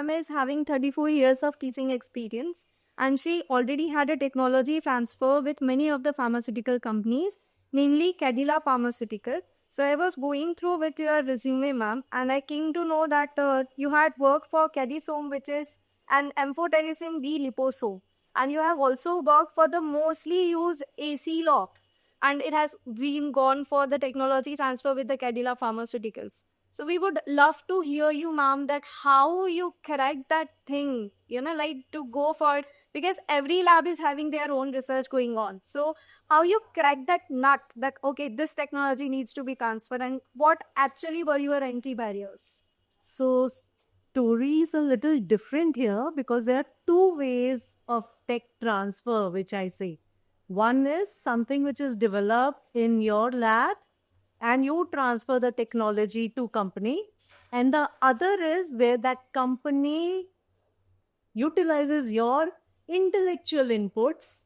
ma'am is having 34 years of teaching experience, and she already had a technology transfer with many of the pharmaceutical companies, namely Cadila Pharmaceutical. So I was going through with your resume, ma'am, and I came to know that you had worked for Cadisome, which is an amphotericin D liposome, and you have also worked for the mostly used AC lock, and it has been gone for the technology transfer with the Cadila Pharmaceuticals. So we would love to hear you, ma'am, that how you correct that thing, like to go for it, because every lab is having their own research going on. So how you crack that nut that, okay, this technology needs to be transferred, and what actually were your entry barriers? So story is a little different here because there are two ways of tech transfer, which I say. One is something which is developed in your lab and you transfer the technology to company. And the other is where that company utilizes your intellectual inputs.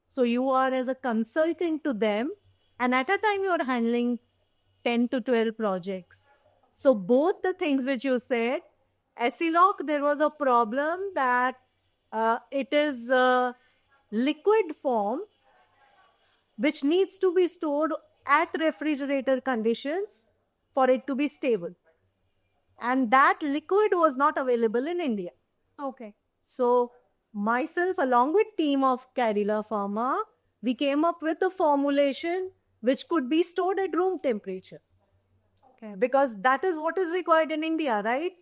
So you are as a consultant to them, and at a time you are handling 10 to 12 projects. So both the things which you said, Esiloc, there was a problem that it is a liquid form which needs to be stored at refrigerator conditions for it to be stable. And that liquid was not available in India. Okay. So myself, along with team of Cadila Pharma, we came up with a formulation which could be stored at room temperature. Okay. Because that is what is required in India, right?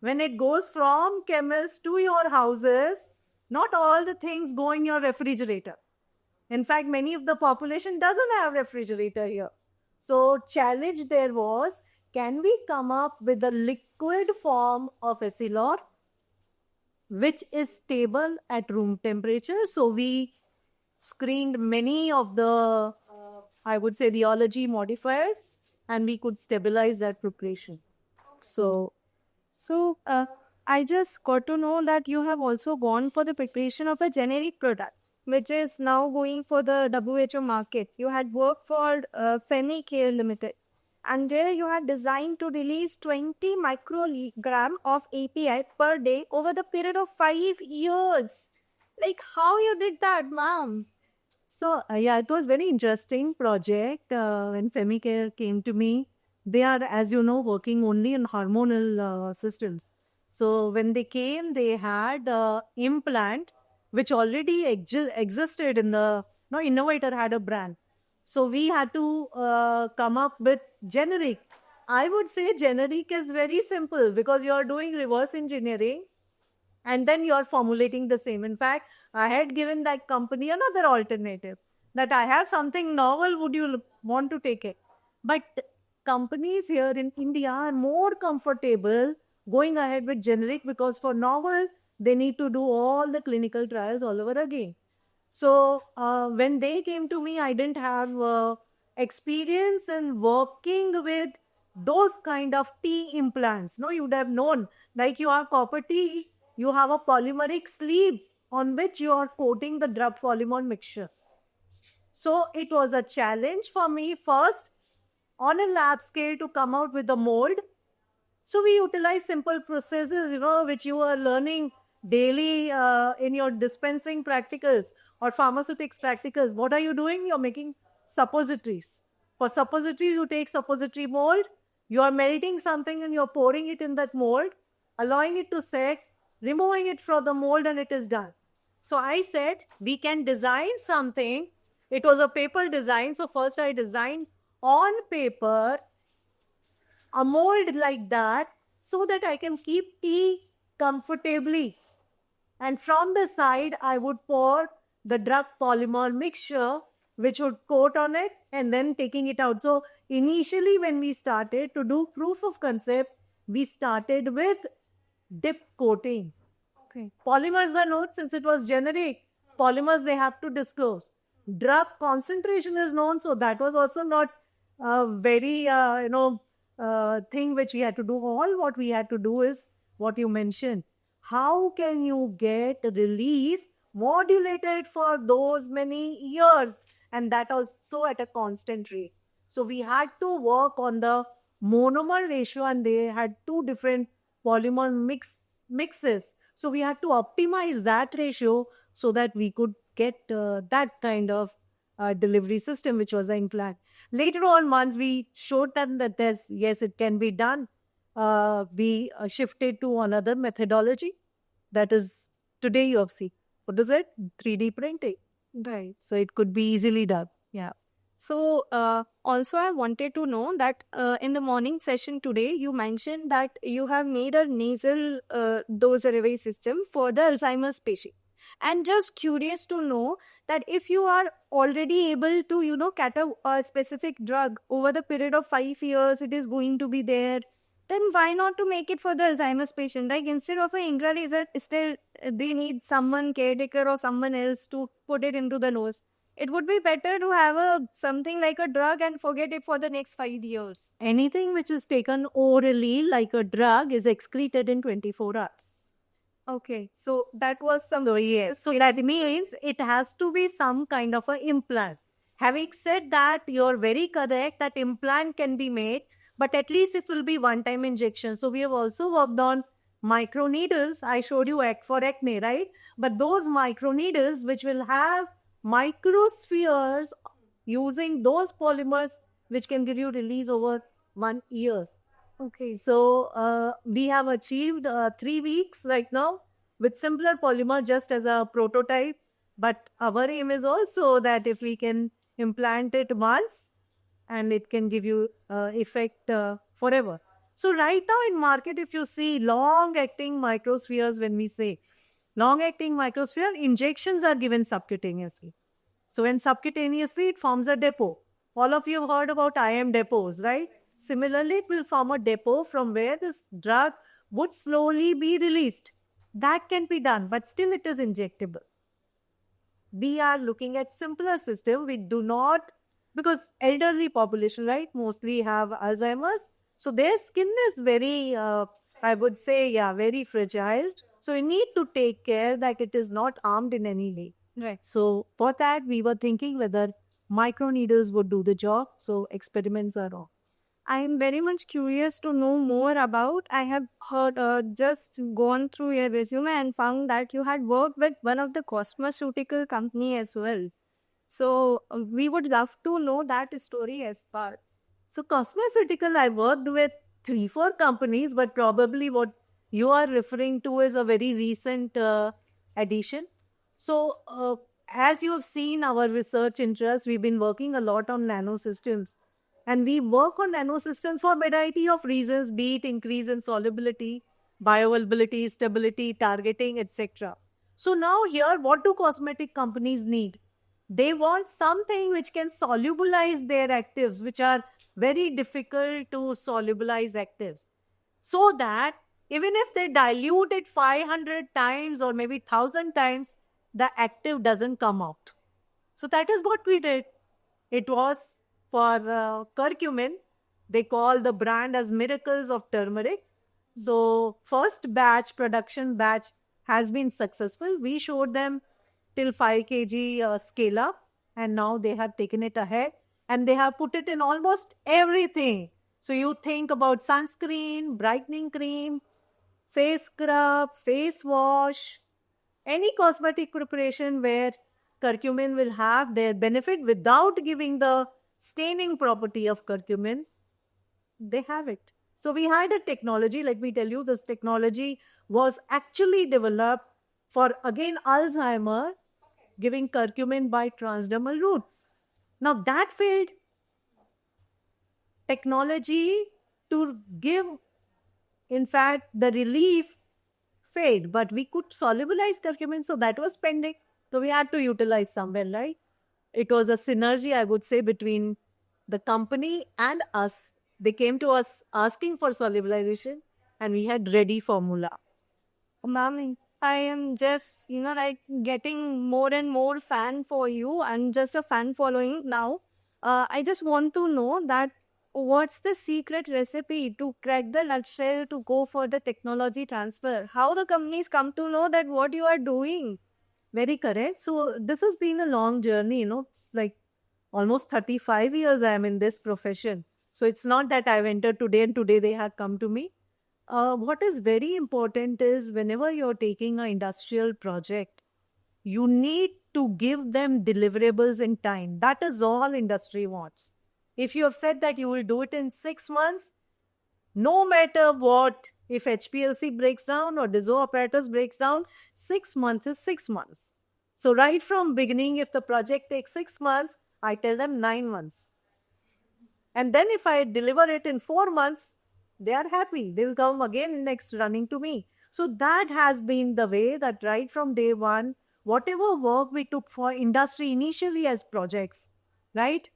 When it goes from chemist to your houses, not all the things go in your refrigerator. In fact, many of the population doesn't have refrigerator here. So challenge there was, can we come up with a liquid form of Essilor which is stable at room temperature? So we screened many of the, I would say, rheology modifiers, and we could stabilize that preparation. So, So I just got to know that you have also gone for the preparation of a generic product, which is now going for the WHO market. You had worked for Femicare Limited, and there you had designed to release 20 microgram of API per day over the period of 5 years. Like how you did that, ma'am? so yeah, it was very interesting project when Femicare came to me. They are, as you know, working only in hormonal systems. So when they came, they had implant which already existed in the, no, innovator had a brand. So we had to come up with generic. I would say generic is very simple because you are doing reverse engineering and then you are formulating the same. In fact, I had given that company another alternative that I have something novel, would you want to take it? But companies here in India are more comfortable going ahead with generic because for novel, they need to do all the clinical trials all over again. So when they came to me, I didn't have experience in working with those kind of tea implants. No, you would have known, like you have copper tea, you have a polymeric sleeve on which you are coating the drug polymer mixture. So it was a challenge for me first on a lab scale to come out with a mold. So we utilize simple processes, which you are learning daily in your dispensing practicals or pharmaceutics practicals. What are you doing? You're making suppositories. For suppositories, you take suppository mold, you are melting something and you're pouring it in that mold, allowing it to set, removing it from the mold, and it is done. So I said, we can design something. It was a paper design. So first I designed on paper a mold like that so that I can keep tea comfortably. And from the side, I would pour the drug polymer mixture, which would coat on it and then taking it out. So initially, when we started to do proof of concept, we started with dip coating. Okay. Polymers were known since it was generic. Polymers they have to disclose. Drug concentration is known, so that was also not a very thing which we had to do. All what we had to do is what you mentioned. How can you get release modulated for those many years, and that also at a constant rate? So we had to work on the monomer ratio, and they had two different polymer mix mixes. So we had to optimize that ratio so that we could get that kind of delivery system, which was an implant. Later on, once we showed them that there's, yes, it can be done, we shifted to another methodology that is today you have seen. What is it? 3D printing. Right. So it could be easily done. Yeah. So, also, I wanted to know that in the morning session today, you mentioned that you have made a nasal dose delivery system for the Alzheimer's patient. And just curious to know that if you are already able to, cut a specific drug over the period of 5 years, it is going to be there. Then why not to make it for the Alzheimer's patient? Like instead of an intra laser, still they need someone caretaker or someone else to put it into the nose. It would be better to have something like a drug and forget it for the next 5 years. Anything which is taken orally like a drug is excreted in 24 hours. Okay, so that was some. So yes, so that means it has to be some kind of an implant. Having said that, you're very correct that implant can be made, but at least it will be one-time injection. So we have also worked on micro needles. I showed you for acne, right? But those micro needles which will have microspheres using those polymers which can give you release over 1 year. Okay, So we have achieved 3 weeks right now with simpler polymer just as a prototype. But our aim is also that if we can implant it once and it can give you effect forever. So right now in market, if you see long-acting microspheres, when we say long-acting microsphere, injections are given subcutaneously. So when subcutaneously, it forms a depot. All of you have heard about IM depots, right? Similarly, it will form a depot from where this drug would slowly be released. That can be done, but still it is injectable. We are looking at simpler system. We do not, because elderly population, right, mostly have Alzheimer's. So their skin is very, I would say, very fragilized. So we need to take care that it is not harmed in any way. right. So for that, we were thinking whether microneedles would do the job. So experiments are on. I am very much curious to know more about. I have heard, just gone through your resume and found that you had worked with one of the cosmeceutical company as well. So we would love to know that story as part. So cosmeceutical, I worked with 3-4 companies, but probably what you are referring to is a very recent addition. So as you have seen our research interest, we've been working a lot on nanosystems. And we work on nanosystems for a variety of reasons, be it increase in solubility, bioavailability, stability, targeting, etc. So now here, what do cosmetic companies need? They want something which can solubilize their actives, which are very difficult to solubilize actives. So that even if they dilute it 500 times or maybe 1,000 times, the active doesn't come out. So that is what we did. It was for curcumin. They call the brand as Miracles of Turmeric. So first batch, production batch has been successful. We showed them till 5 kg scale up, and now they have taken it ahead and they have put it in almost everything. So you think about sunscreen, brightening cream, face scrub, face wash, any cosmetic preparation where curcumin will have their benefit without giving the staining property of curcumin, they have it. So we had a technology, let me tell you, this technology was actually developed for, again, Alzheimer, giving curcumin by transdermal route. Now that failed. Technology to give, in fact, the relief failed, but we could solubilize curcumin, so that was pending. So we had to utilize somewhere, right? It was a synergy, I would say, between the company and us. They came to us asking for solubilization, and we had ready formula. Ma'am, I am just, like getting more and more fan for you and just a fan following now. I just want to know that what's the secret recipe to crack the nutshell to go for the technology transfer? How the companies come to know that what you are doing? Very correct. So this has been a long journey, it's like almost 35 years I am in this profession. So it's not that I've entered today and today they have come to me. what is very important is whenever you're taking an industrial project, you need to give them deliverables in time. That is all industry wants. If you have said that you will do it in 6 months, no matter what, if HPLC breaks down or Dizo apparatus breaks down, 6 months is 6 months. So right from beginning, if the project takes 6 months, I tell them 9 months. And then if I deliver it in 4 months, they are happy. They will come again next running to me. So that has been the way that right from day one, whatever work we took for industry initially as projects, right?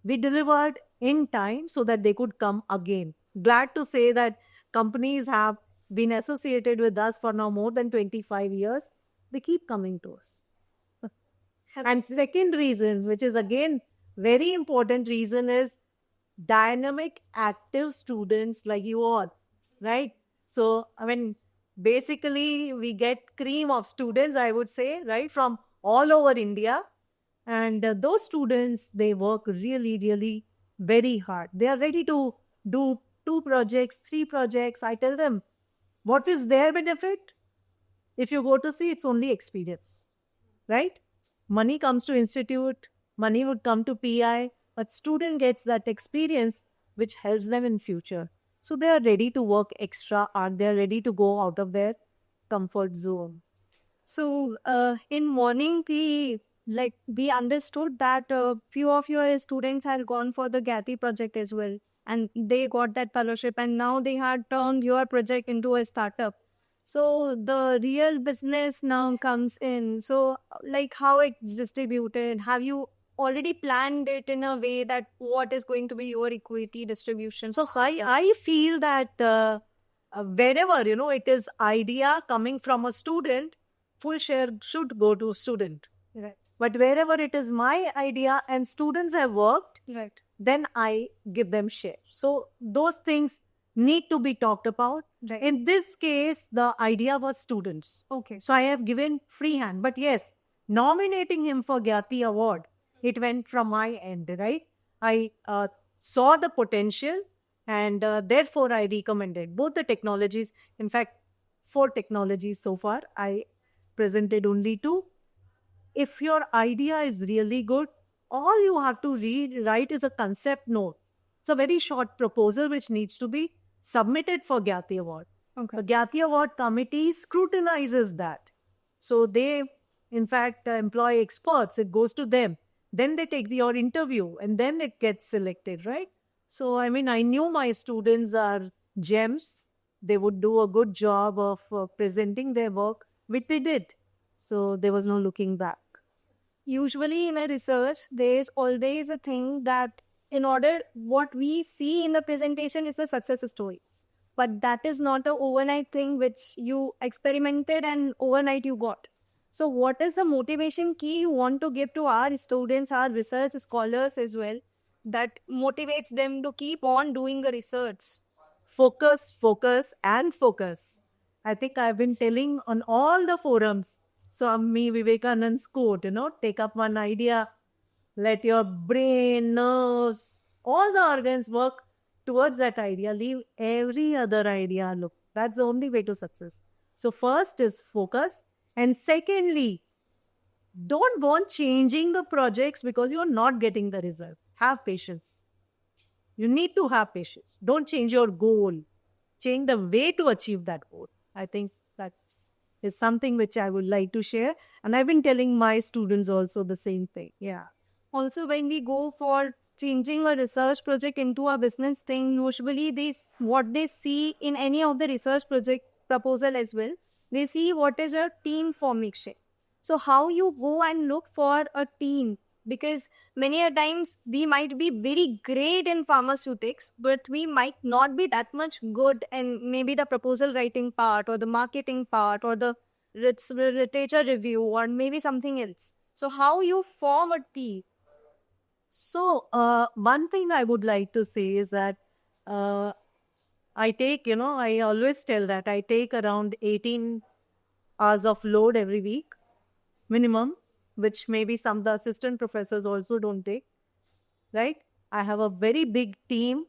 We delivered in time so that they could come again. Glad to say that companies have been associated with us for now more than 25 years. They keep coming to us. And second reason, which is again very important reason, is dynamic, active students like you all, right? So, I mean, basically, we get cream of students, I would say, right, from all over India. And those students, they work really, really very hard. They are ready to do 2 projects, 3 projects. I tell them, what is their benefit? If you go to see, it's only experience, right? Money comes to institute, money would come to PI, but student gets that experience which helps them in future. So they are ready to work extra hard. They are ready to go out of their comfort zone. So, in morning, we understood that few of your students had gone for the Gati project as well, and they got that fellowship, and now they had turned your project into a startup. So the real business now comes in. So, like how it's distributed? Have you already planned it in a way that what is going to be your equity distribution? So I feel that wherever, it is idea coming from a student, full share should go to student. Right. But wherever it is my idea and students have worked, Right. then I give them share. So those things need to be talked about. Right. In this case, the idea was students. Okay. So I have given free hand. But yes, nominating him for Gyati Award, it went from my end, right? I saw the potential and therefore I recommended both the technologies. In fact, 4 technologies so far. I presented only 2. If your idea is really good, all you have to write is a concept note. It's a very short proposal which needs to be submitted for Gyati Award. Okay. The Gyati Award committee scrutinizes that. So they, in fact, employ experts. It goes to them. Then they take your interview and then it gets selected, right? So, I mean, I knew my students are gems. They would do a good job of presenting their work, which they did. So there was no looking back. Usually in a research, there is always a thing that in order what we see in the presentation is the success stories. But that is not a overnight thing which you experimented and overnight you got. So what is the motivation key you want to give to our students, our research scholars as well, that motivates them to keep on doing the research? Focus, focus, and focus. I think I've been telling on all the forums. Swami Vivekanand's quote, take up one idea, let your brain, nerves, all the organs work towards that idea. Leave every other idea look. That's the only way to success. So first is focus. And secondly, don't want changing the projects because you're not getting the result. Have patience. You need to have patience. Don't change your goal. Change the way to achieve that goal. I think that is something which I would like to share. And I've been telling my students also the same thing. Yeah. Also, when we go for changing a research project into a business thing, usually what they see in any of the research project proposal as well, they see what is a team formation. So how you go and look for a team, because many a times we might be very great in pharmaceutics, but we might not be that much good in maybe the proposal writing part or the marketing part or the literature review or maybe something else. So how you form a team? So one thing I would like to say is that I take, I always tell that I take around 18 hours of load every week, minimum, which maybe some of the assistant professors also don't take, right? I have a very big team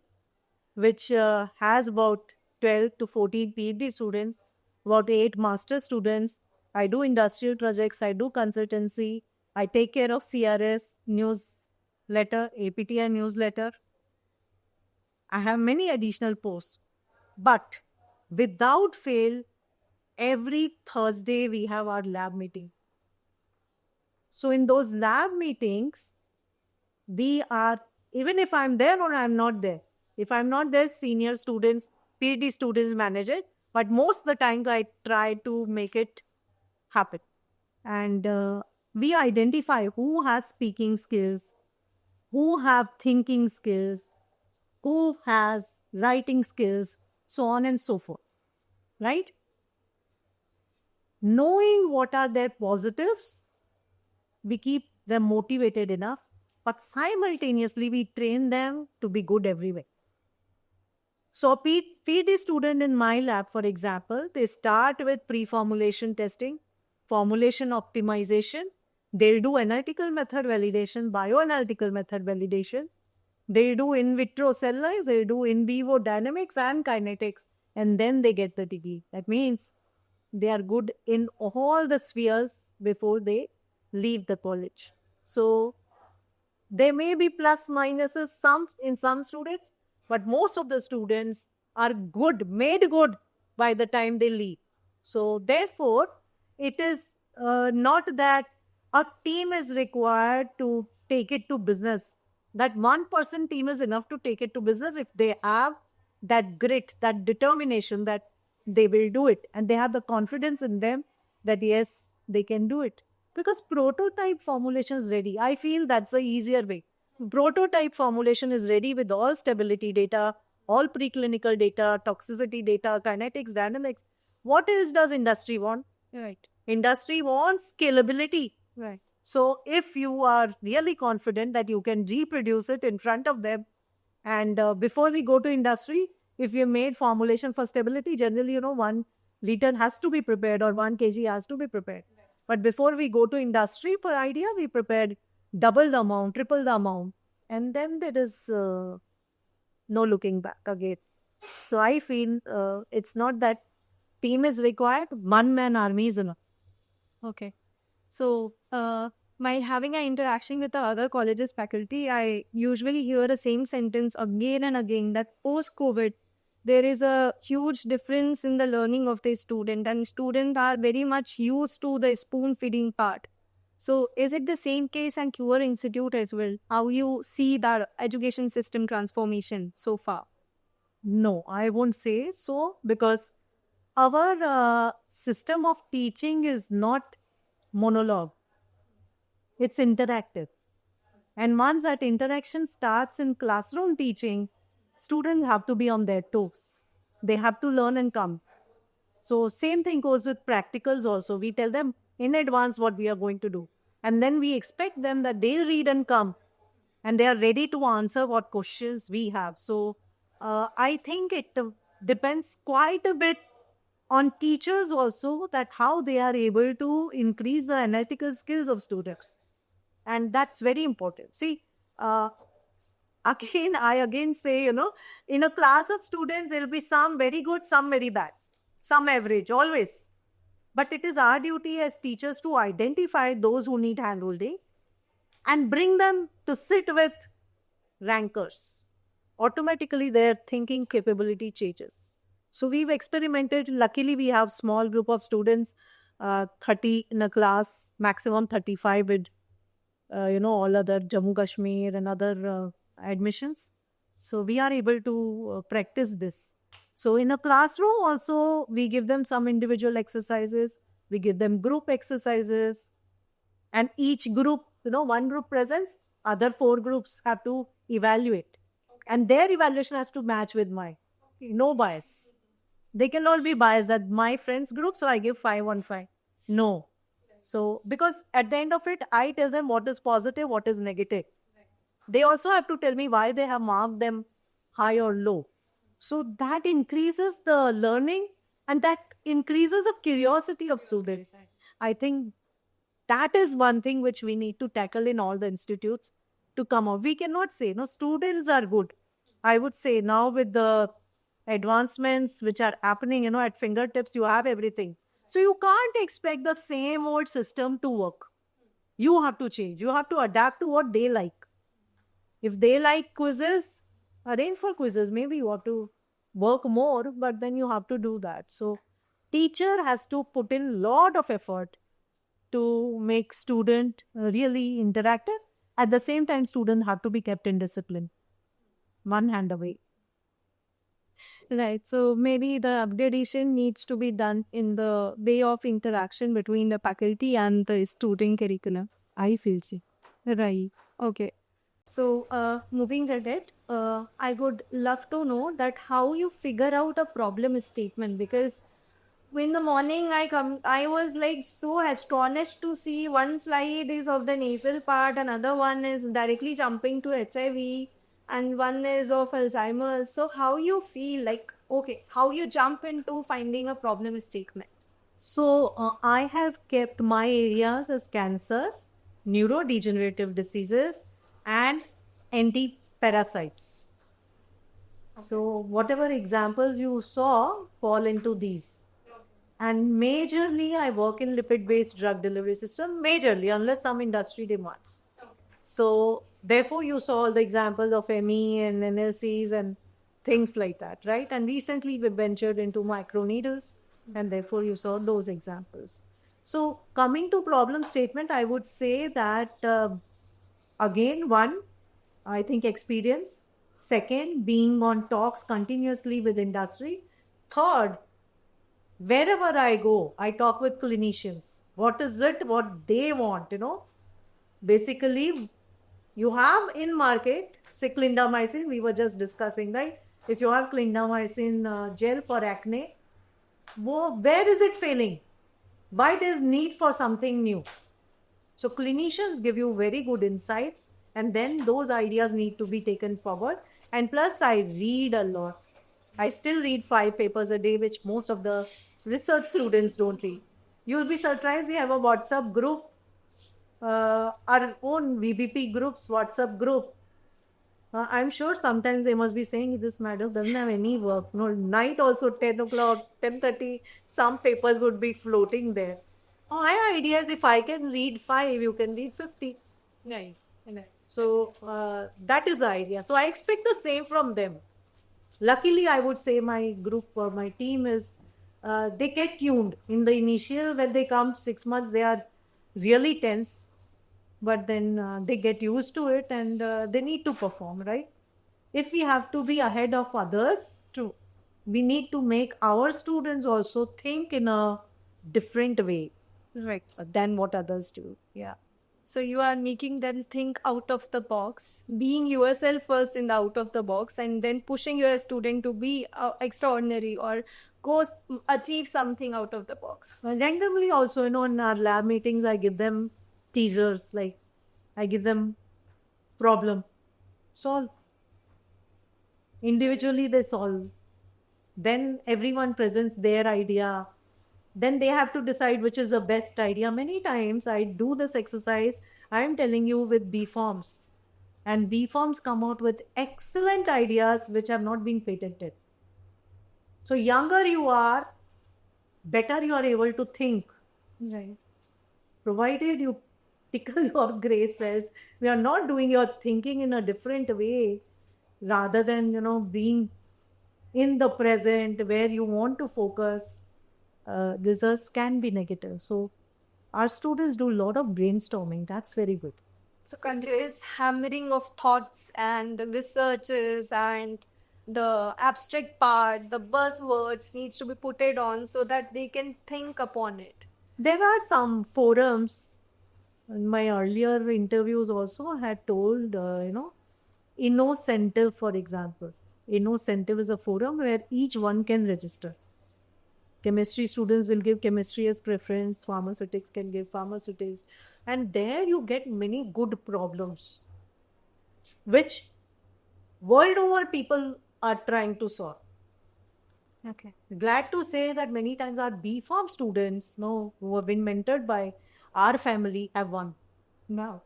which has about 12 to 14 PhD students, about 8 master students. I do industrial projects, I do consultancy, I take care of CRS, newsletter, APTI newsletter. I have many additional posts. But without fail, every Thursday we have our lab meeting. So in those lab meetings, we are, even if I'm there or I'm not there, if I'm not there, senior students, PhD students manage it. But most of the time, I try to make it happen. And we identify who has speaking skills, who have thinking skills, who has writing skills, so on and so forth. Right? Knowing what are their positives, we keep them motivated enough, but simultaneously we train them to be good everywhere. So a PhD student in my lab, for example, they start with pre-formulation testing, formulation optimization. They'll do analytical method validation, bioanalytical method validation. They do in vitro cell lines, they do in vivo dynamics and kinetics, and then they get the degree. That means they are good in all the spheres before they leave the college. So there may be plus minuses some in some students, but most of the students are good, made good by the time they leave. So therefore, it is not that a team is required to take it to business. That one person team is enough to take it to business if they have that grit, that determination that they will do it, and they have the confidence in them that yes, they can do it. Because prototype formulation is ready. I feel that's the easier way. Prototype formulation is ready with all stability data, all preclinical data, toxicity data, kinetics, dynamics. What else does industry want? Right. Industry wants scalability. Right. So if you are really confident that you can reproduce it in front of them, and before we go to industry, if you made formulation for stability, generally, 1 liter has to be prepared or 1 kg has to be prepared. But before we go to industry, per idea, we prepared double the amount, triple the amount. And then there is no looking back again. So I feel it's not that team is required, one-man army is enough. Okay. So, while having an interaction with the other colleges faculty, I usually hear the same sentence again and again that post-COVID, there is a huge difference in the learning of the student, and students are very much used to the spoon feeding part. So, is it the same case at your institute as well? How you see the education system transformation so far? No, I won't say so, because our system of teaching is not monologue. It's interactive. And once that interaction starts in classroom teaching, students have to be on their toes. They have to learn and come. So same thing goes with practicals also. We tell them in advance what we are going to do. And then we expect them that they'll read and come. And they are ready to answer what questions we have. So I think it depends quite a bit on teachers also, that how they are able to increase the analytical skills of students. And that's very important. See, I again say, in a class of students, there will be some very good, some very bad, some average, always. But it is our duty as teachers to identify those who need handholding and bring them to sit with rankers. Automatically, their thinking capability changes. So we've experimented. Luckily, we have small group of students, 30 in a class, maximum 35 with, all other Jammu Kashmir and other admissions. So we are able to practice this. So in a classroom also, we give them some individual exercises. We give them group exercises. And each group, one group presents, other 4 groups have to evaluate. And their evaluation has to match with mine. No bias. They cannot be biased that my friend's group, so I give 5 on 5. No. So, because at the end of it, I tell them what is positive, what is negative. They also have to tell me why they have marked them high or low. So that increases the learning, and that increases the curiosity of students. I think that is one thing which we need to tackle in all the institutes to come out. We cannot say, no, students are good. I would say now with the advancements which are happening, at fingertips. You have everything. So you can't expect the same old system to work. You have to change. You have to adapt to what they like. If they like quizzes, arrange for quizzes. Maybe you have to work more, but then you have to do that. So teacher has to put in lot of effort to make student really interactive. At the same time, students have to be kept in discipline. One hand away. Right. So maybe the upgradation needs to be done in the way of interaction between the faculty and the student curriculum. I feel so. Right. Okay. So, moving ahead, I would love to know that how you figure out a problem statement, because in the morning I was like so astonished to see one slide is of the nasal part, another one is directly jumping to HIV, and one is of Alzheimer's. So how you feel like, okay, how you jump into finding a problem statement? So I have kept my areas as cancer, neurodegenerative diseases, and anti-parasites. So whatever examples you saw fall into these. And majorly, I work in lipid-based drug delivery system, majorly, unless some industry demands. So therefore, you saw all the examples of ME and NLCs and things like that, right? And recently, we ventured into microneedles, and therefore, you saw those examples. So coming to problem statement, I would say that again, one, I think experience. Second, being on talks continuously with industry. Third, wherever I go, I talk with clinicians. What is it? What they want? Basically, you have in market, say clindamycin. We were just discussing, right? If you have clindamycin gel for acne, where is it failing? Why there's need for something new? So clinicians give you very good insights, and then those ideas need to be taken forward. And plus, I read a lot. I still read 5 papers a day, which most of the research students don't read. You'll be surprised. We have a WhatsApp group, our own VBP groups, WhatsApp group. I'm sure sometimes they must be saying this madam doesn't have any work. No, night also 10 o'clock, 10:30, some papers would be floating there. My idea is if I can read 5, you can read 50. Right. So that is the idea. So I expect the same from them. Luckily, I would say my group or my team is, they get tuned. In the initial, when they come 6 months, they are really tense. But then they get used to it, and they need to perform, right? If we have to be ahead of others, true, we need to make our students also think in a different way Right. than what others do. Yeah. So you are making them think out of the box, being yourself first in the out of the box, and then pushing your student to be extraordinary or achieve something out of the box. Randomly also, in our lab meetings, I give them teasers, like I give them problem, solve. Individually, they solve. Then everyone presents their idea. Then they have to decide which is the best idea. Many times I do this exercise, I am telling you, with B forms. And B forms come out with excellent ideas which have not been patented. So younger you are, better you are able to think. Right. Provided you tickle your gray cells, we are not doing your thinking in a different way, rather than, being in the present where you want to focus. Results can be negative. So our students do a lot of brainstorming. That's very good. So continuous hammering of thoughts and the researches and the abstract parts, the buzzwords needs to be put it on so that they can think upon it. There are some forums. In my earlier interviews also, I had told, InnoCentive, for example. InnoCentive is a forum where each one can register. Chemistry students will give chemistry as preference, pharmaceutics can give pharmaceutics. And there you get many good problems, which world over people are trying to solve. Okay. Glad to say that many times our B Farm students, who have been mentored by our family, have won now.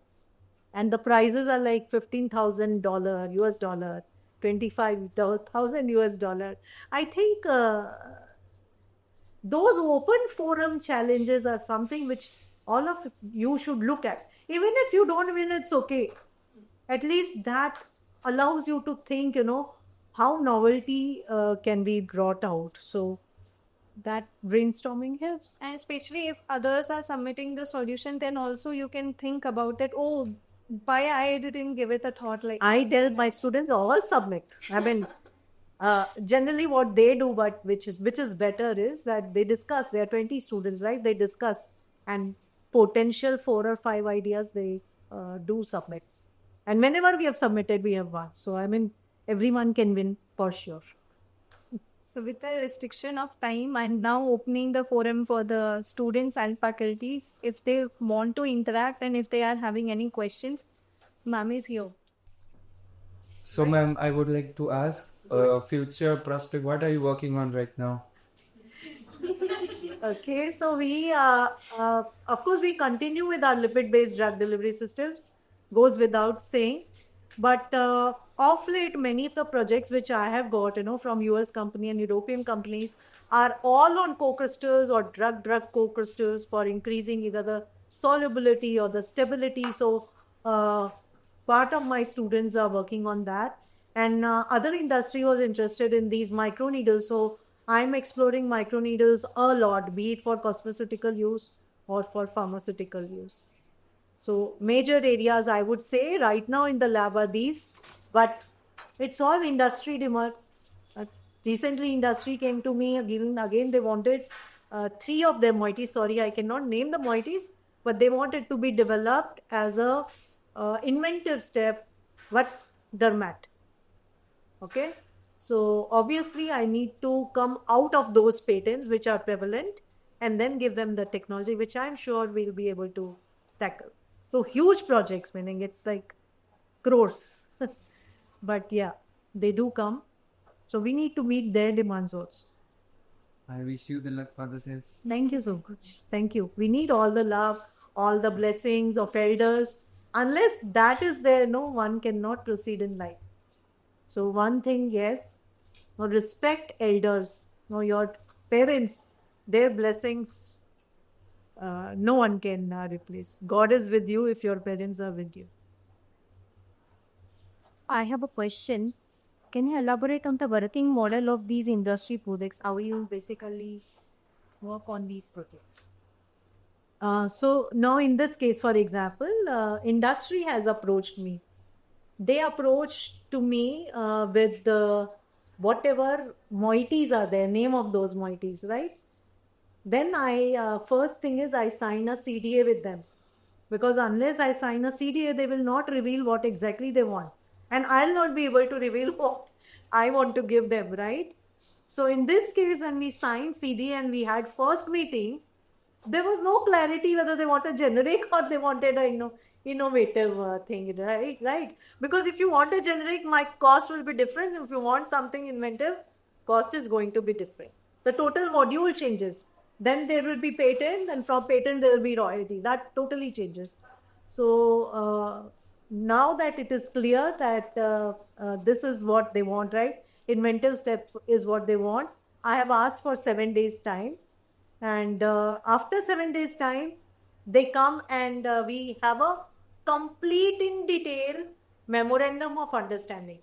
And the prizes are like $15,000 US dollar, $25,000 US. I think those open forum challenges are something which all of you should look at. Even if you don't win, it's okay. At least that allows you to think, how novelty can be brought out. So that brainstorming helps. And especially if others are submitting the solution, then also you can think about that. Oh, why I didn't give it a thought like I tell my students all submit. I mean, generally what they do, but which is better is that they discuss. There are 20 students, right? They discuss, and potential 4 or 5 ideas they do submit. And whenever we have submitted, we have won. So I mean, everyone can win for sure. So with the restriction of time, I'm now opening the forum for the students and faculties. If they want to interact and if they are having any questions, ma'am is here. So, ma'am, I would like to ask, future prospect, what are you working on right now? Okay, so we, of course, we continue with our lipid-based drug delivery systems, goes without saying. But of late, many of the projects which I have got, from US company and European companies are all on co-crystals or drug-drug co-crystals for increasing either the solubility or the stability. So part of my students are working on that. And other industry was interested in these microneedles. So I'm exploring microneedles a lot, be it for cosmeceutical use or for pharmaceutical use. So major areas I would say right now in the lab are these, but it's all industry demands. Recently industry came to me again they wanted 3 of their moieties. Sorry, I cannot name the moieties, but they wanted to be developed as a inventive step, but dermat. Okay. So obviously I need to come out of those patents which are prevalent and then give them the technology which I'm sure we'll be able to tackle. So huge projects, meaning it's like crores. But yeah, they do come. So we need to meet their demands also. I wish you the luck for the same. Thank you so much. Thank you. We need all the love, all the blessings of elders. Unless that is there, no one cannot proceed in life. So one thing, yes, respect elders, your parents, their blessings, no one can replace. God is with you if your parents are with you. I have a question. Can you elaborate on the working model of these industry projects? How you basically work on these projects? So now in this case, for example, industry has approached me. They approached to me with whatever moieties are there, name of those moieties, right? Then I, first thing is I sign a CDA with them. Because unless I sign a CDA, they will not reveal what exactly they want. And I'll not be able to reveal what I want to give them, right? So in this case, when we signed CDA and we had first meeting, there was no clarity whether they want a generic or they wanted a innovative thing, right? Because if you want a generic, my cost will be different. If you want something inventive, cost is going to be different. The total module changes. Then there will be patent, and from patent there will be royalty. That totally changes. So now that it is clear that this is what they want, right? Inventive step is what they want. I have asked for 7 days time. And after 7 days time, they come and we have a complete in detail memorandum of understanding.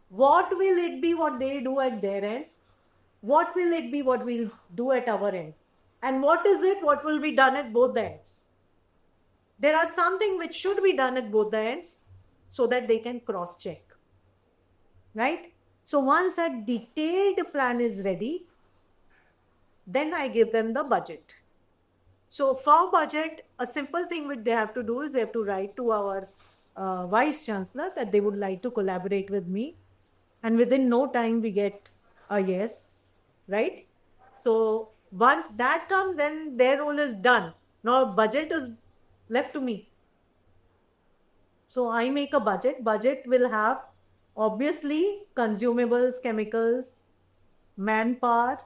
What will it be what they do at their end? What will it be what we'll do at our end? And what is it what will be done at both the ends? There are something which should be done at both the ends so that they can cross-check. Right? So once a detailed plan is ready, then I give them the budget. So for budget, a simple thing which they have to do is they have to write to our Vice Chancellor that they would like to collaborate with me. And within no time, we get a yes, right? So once that comes, then their role is done. Now budget is left to me. So I make a budget. Budget will have obviously consumables, chemicals, manpower.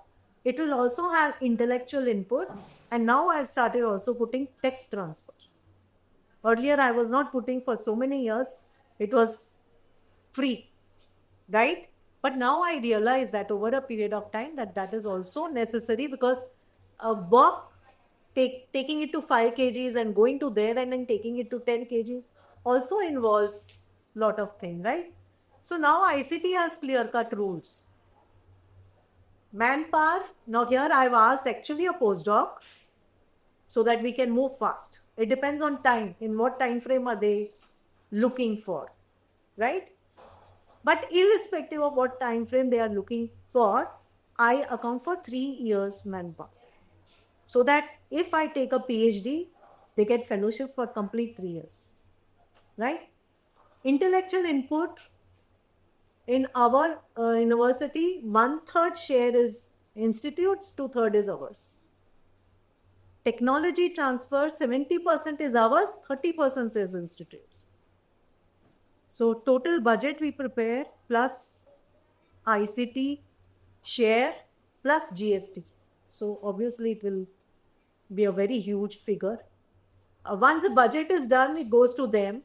It will also have intellectual input. And now I've started also putting tech transfer. Earlier I was not putting for so many years. It was free. right? But now I realize that over a period of time that is also necessary, because work taking it to 5 kgs and going to there and then taking it to 10 kgs also involves lot of things, right? So now ICT has clear-cut rules. Manpower, now here I've asked actually a postdoc so that we can move fast. It depends on time. In what time frame are they looking for, right? But irrespective of what time frame they are looking for, I account for 3 years manpower. So that if I take a PhD, they get fellowship for complete 3 years, right? Intellectual input in our university, 1/3 share is institutes, 2/3 is ours. Technology transfer, 70% is ours, 30% is institutes. So total budget we prepare plus ICT share plus GST. So obviously it will be a very huge figure. Once the budget is done, it goes to them.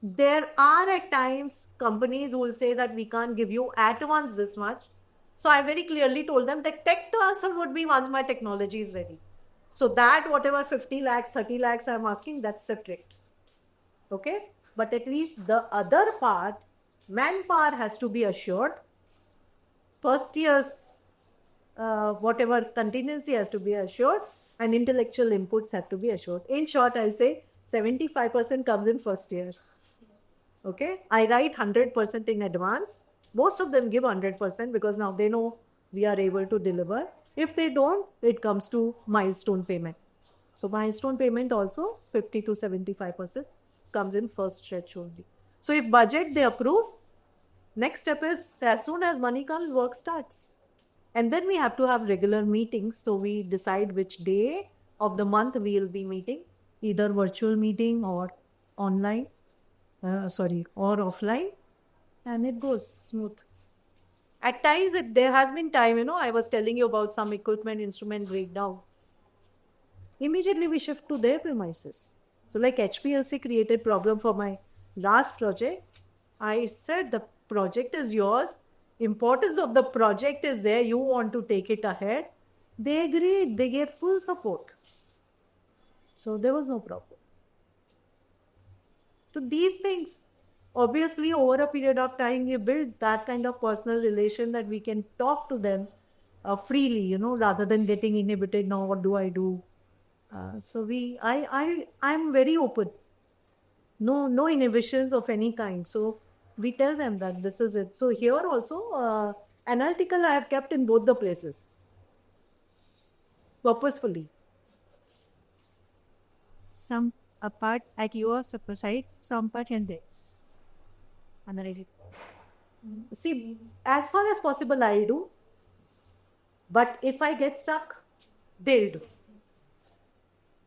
There are at times companies who will say that we can't give you at once this much. So I very clearly told them that tech transfer would be once my technology is ready. So that whatever 50 lakhs, 30 lakhs I'm asking, that's separate. Okay? But at least the other part, manpower has to be assured. First year's whatever contingency has to be assured, and intellectual inputs have to be assured. In short, I'll say 75% comes in first year. Okay, I write 100% in advance. Most of them give 100% because now they know we are able to deliver. If they don't, it comes to milestone payment. So milestone payment also 50 to 75% comes in first stretch only. So if budget they approve, next step is as soon as money comes, work starts. And then we have to have regular meetings. So we decide which day of the month we will be meeting, either virtual meeting or online, or offline, and it goes smooth. At times, there has been time, I was telling you about some equipment, instrument breakdown. Immediately we shift to their premises. So like HPLC created problem for my last project. I said the project is yours. Importance of the project is there. You want to take it ahead. They agreed. They gave full support. So there was no problem. So these things, obviously over a period of time, you build that kind of personal relation that we can talk to them freely, rather than getting inhibited. Now what do I do? So I'm very open. No inhibitions of any kind. So we tell them that this is it. So here also, analytical I have kept in both the places, purposefully. Some apart at your side, some part in this. Analytic. See, as far as possible I do, but if I get stuck, they'll do.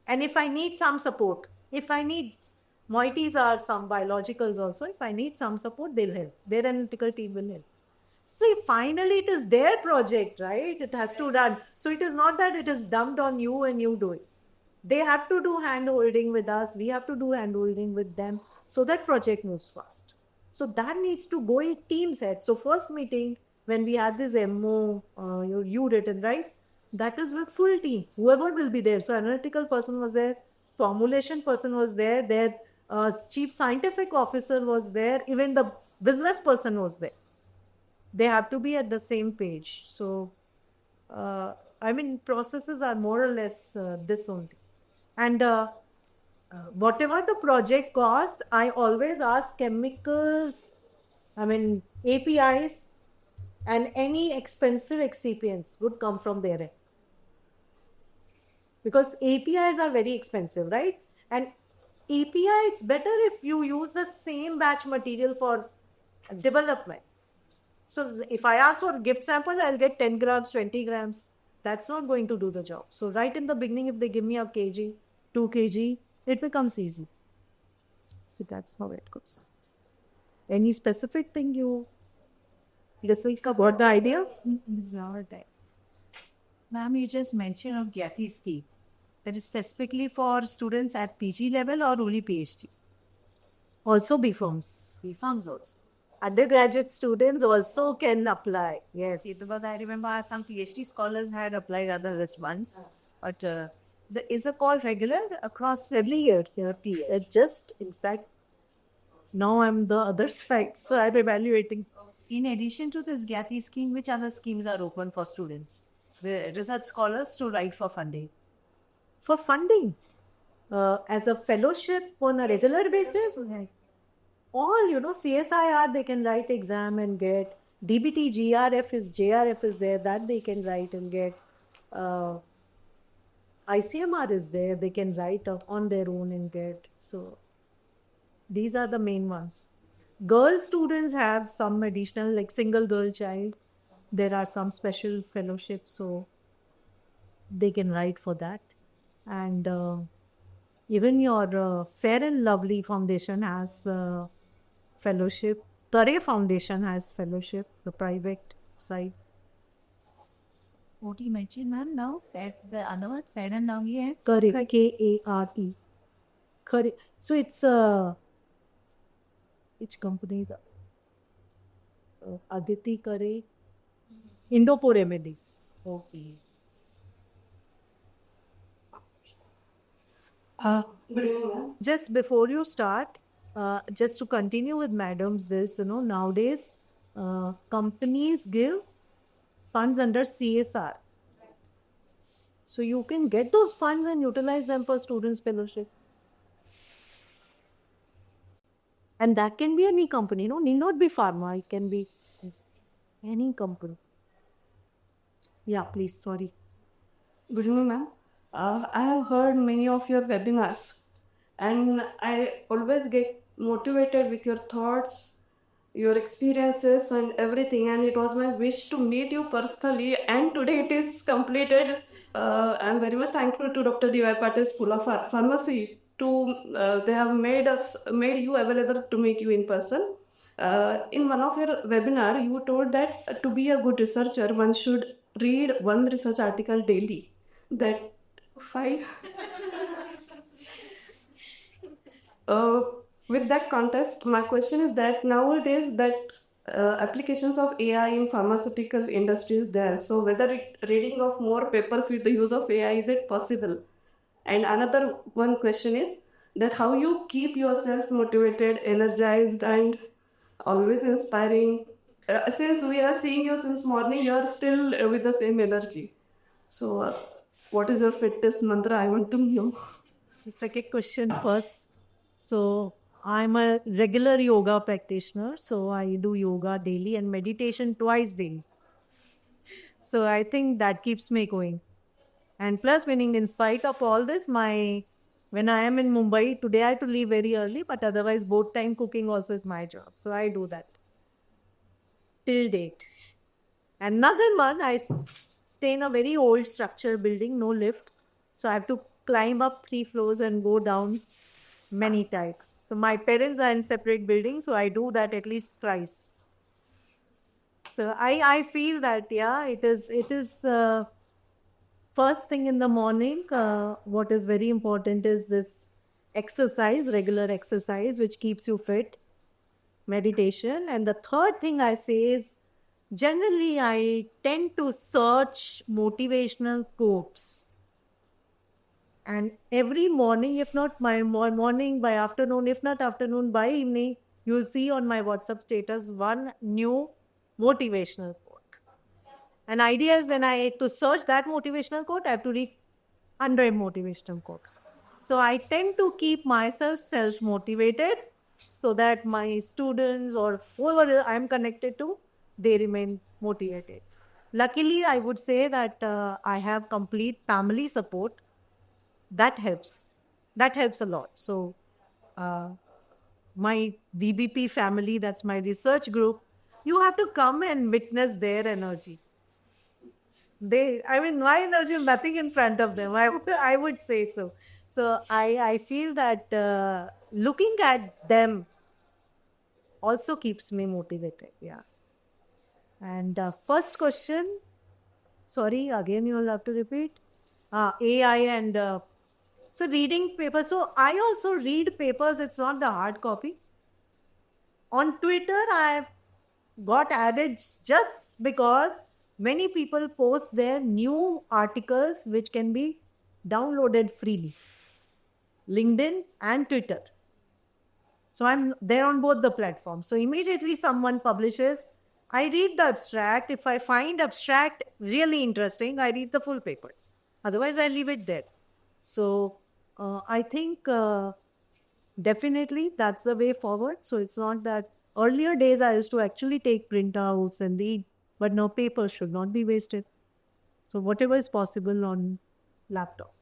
And if I need some support, if I need, moieties are some biologicals also, if I need some support, they'll help. Their analytical team will help. See, finally it is their project, right? It has to run. So it is not that it is dumped on you and you do it. They have to do hand-holding with us. We have to do hand-holding with them so that project moves fast. So that needs to go in team set. So first meeting, when we had this MO, you written, right? That is with full team. Whoever will be there. So analytical person was there. Formulation person was there. Their chief scientific officer was there. Even the business person was there. They have to be at the same page. So, processes are more or less this only. And whatever the project cost, I always ask chemicals, APIs, and any expensive excipients would come from their end. Because APIs are very expensive, right? And API, it's better if you use the same batch material for development. So if I ask for gift samples, I'll get 10 grams, 20 grams. That's not going to do the job. So right in the beginning, if they give me a kg, 2 kg, it becomes easy. So that's how it goes. Any specific thing you got the idea? Ma'am, you just mentioned of Gyati scheme. That is specifically for students at PG level or only PhD? Also B Farms. B Farms also. undergraduate students also can apply. Yes. Because I remember some PhD scholars had applied other this once, but is the call regular across Every year, just in fact, now I'm the other side, so I'm evaluating. In addition to this Gyati scheme, which other schemes are open for students, the research scholars to write for funding? For funding, as a fellowship on a regular basis, all, CSIR, they can write exam and get. DBT, JRF is there, that they can write and get. ICMR is there, they can write on their own and get. So these are the main ones. Girl students have some additional, like single girl child. There are some special fellowships, so they can write for that. And even your Fair and Lovely Foundation has fellowship. Tare Foundation has fellowship, the private side. What you mentioned, ma'am, now, the other one, Fair and Lovely hai. Kare, Kare. Kare. So it's which companies? Aditi Kare, Indopur Remedies. Okay. Good evening, ma'am. Just before you start, just to continue with madams, this, nowadays companies give funds under CSR. So you can get those funds and utilize them for students' fellowship. And that can be any company, need not be pharma, it can be any company. Yeah, please, sorry. Good evening, ma'am. I have heard many of your webinars, and I always get motivated with your thoughts, your experiences, and everything. And it was my wish to meet you personally, and today it is completed. I'm very much thankful to Dr. D.Y. Patil School of Pharmacy they have made you available to meet you in person. In one of your webinar, you told that to be a good researcher, one should read one research article daily. That fine. With that context, my question is that nowadays that applications of AI in pharmaceutical industry is there. So whether reading of more papers with the use of AI, is it possible? And another one question is that how you keep yourself motivated, energized, and always inspiring. Since we are seeing you since morning, you are still with the same energy. So what is your fitness mantra? I want to know. The second question first. So I'm a regular yoga practitioner. So I do yoga daily and meditation twice daily. So I think that keeps me going. And plus, meaning in spite of all this, when I am in Mumbai, today I have to leave very early, but otherwise both time cooking also is my job. So I do that till date. Another one, I stay in a very old structure building, no lift. So I have to climb up 3 floors and go down many times. So my parents are in separate buildings, so I do that at least twice. So I feel that, yeah, it is first thing in the morning, what is very important is this exercise, regular exercise, which keeps you fit, meditation. And the third thing I say is, generally I tend to search motivational quotes. And every morning, if not my morning, by afternoon, if not afternoon, by evening, you'll see on my WhatsApp status one new motivational quote. And idea is when to search that motivational quote, I have to read 100 motivational quotes. So I tend to keep myself self-motivated so that my students or whoever I'm connected to, they remain motivated. Luckily, I would say that I have complete family support. That helps. That helps a lot. So my VBP family, that's my research group, you have to come and witness their energy. My energy is nothing in front of them. I would say so. So I feel that looking at them also keeps me motivated. Yeah. And first question, sorry, again you will have to repeat. AI and so reading papers. So I also read papers. It's not the hard copy. On Twitter, I got added just because many people post their new articles which can be downloaded freely. LinkedIn and Twitter. So I'm there on both the platforms. So immediately someone publishes, I read the abstract. If I find abstract really interesting, I read the full paper. Otherwise, I leave it there. So I think definitely that's the way forward. So it's not that earlier days I used to actually take printouts and read, but now paper should not be wasted. So whatever is possible on laptop.